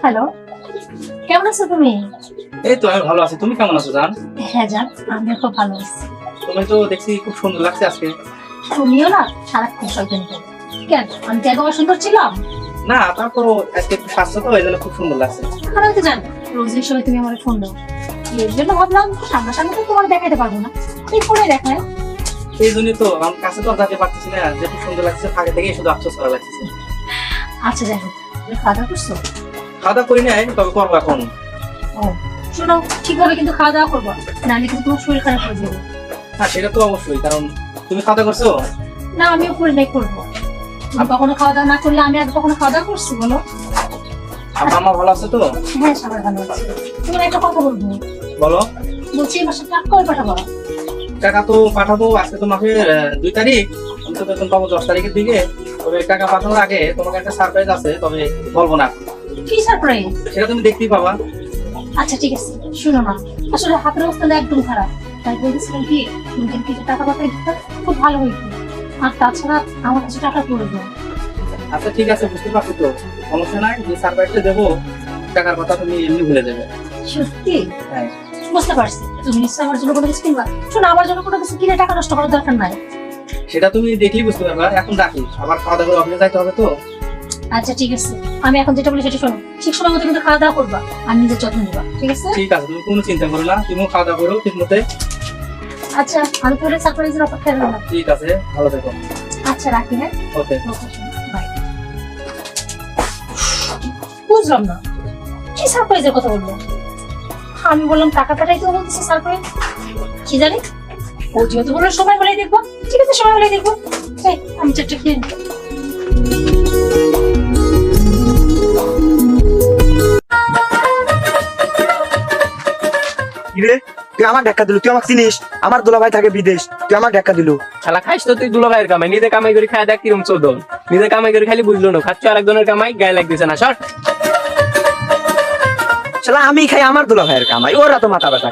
Hello, কেমন আছো তুমি? এই তো আমি ভালো আছি। তুমি কেমন আছো জান? হ্যাঁ জান, আমিও খুব ভালো আছি। তুমি তো দেখছি খুব সুন্দর লাগছে আজকে। তুমিও না সারাক্ষণ শয়তানি করো। কেন, আমি কি একবার সুন্দর ছিলাম? না, তারপরও আজকে একটু স্বাস্থ্য তো এই জন্য খুব সুন্দর লাগছে। আমি তো জানি রোজ এই সময় তুমি আমার ফোন দাও, এর জন্য ভাবলাম সামনাসামনি তো তোমার দেখাতে পারবো না, এই ফোনে দেখায়। এই জন্যই তো আমার কাছে তো আর যেতে পারতেছি না, যে খুব সুন্দর লাগছে আগে থেকে শুধু আফসোস করা লাগছে। আচ্ছা যাই হোক, তুমি খাওয়া দাওয়া করছো? খাওয়া দাওয়া করি নাই, তবে করবো এখন। ও শোনো, ঠিকভাবে কিন্তু খাওয়া দাওয়া করবো, নাহলে কিন্তু তোমার শরীর খারাপ হয়ে যাবে। হ্যাঁ সেটা তো অবশ্যই, কারণ তুমি খাওয়া দাওয়া করছো? না আমিও করি নাই, করবো। তুমি কখনো খাওয়া দাওয়া না করলে আমি আগে কখনো খাওয়া দাওয়া করছি বলো? আব্বা মা ভালো আছে তো? হ্যাঁ সবাই ভালো আছে। তোমার একটা কথা বলবো, বলো। বলছি এই মাসে টাকা কবে পাঠাবো? টাকা তো পাঠাবো, আজকে তো মাসের 2 তারিখ, আমি তো বেতন পাবো 10 তারিখের দিকে। তবে টাকা পাঠানোর আগে তোমাকে একটা সারপ্রাইজ আছে, তবে বলবো না। কি সারপ্রাইজ? সেটা তুমি দেখতেই পাবা। আচ্ছা ঠিক আছে, শুনো না, আসলে হাতের অবস্থা একদম খারাপ, তাই বলতেছিলাম কি তুমি যদি কিছু টাকা পাঠাই দিতে খুব ভালো হইতো। আর তাছাড়া আমার কাছে টাকা প্রয়োজন। আচ্ছা ঠিক আছে, বুঝতে পারছি তো, সমস্যা নাই। যে সারপ্রাইজটা দেবো, টাকার কথা তুমি এমনি ভুলে যাবে। সত্যি? হ্যাঁ বুঝতে পারছি, তুমি নিশ্চয় আমার জন্য কোনো কিছু কিনবা। শোনো, আমার জন্য কোনো কিছু কিনে টাকা নষ্ট করার দরকার নাই। সেটা তুমি দেখলেই বুঝতে পারবা। এখন রাখি, আবার খাওয়া দাওয়া করে অফিসে যাইতে হবে তো। আচ্ছা ঠিক আছে, আমি এখন যেটা বলি সেটা শোনো, ঠিক সময় মতো কিন্তু খাওয়া দাওয়া করবা আর নিজের যত্ন নিবা, ঠিক আছে? ঠিক আছে, তুমি কোনো চিন্তা করো না, তুমিও খাওয়া দাওয়া করো ঠিক মতো। আচ্ছা আমি তোর সারপ্রাইজের অপেক্ষায় রইলাম। ঠিক আছে, ভালো থেকো। আচ্ছা রাখি, হ্যাঁ? ওকে। বাই। বুঝলাম না, কি সারপ্রাইজের কথা বললো? আমি বললাম টাকা পাঠাইতে, বলতেছে সারপ্রাইজ। কি জানি, ও যেহেতু বললো সময় হলেই দেখবো, ঠিক আছে সময় হলেই দেখবো। এই, আমি চারটা খেয়ে নিই। কিরে, তুই আমার ধাক্কা দিলু? তুই আমাকে চিনিস? আমার দুলাভাই থাকে বিদেশ, তুই আমার ধাক্কা দিলু। শালা খাইস তো তুই দুলাভাইয়ের কামাই, নিজে কামাই করে খায় দেখ কিরম চোদন। নিজে কামাই করে খালি বুঝলো না, খাচ্ছ আরেকজনের কামাই, গায়ে লাগতেছে না। সর। শালা আমি খাই আমার দুলাভাইয়ের কামাই, ওরা তো মাথা ব্যথা।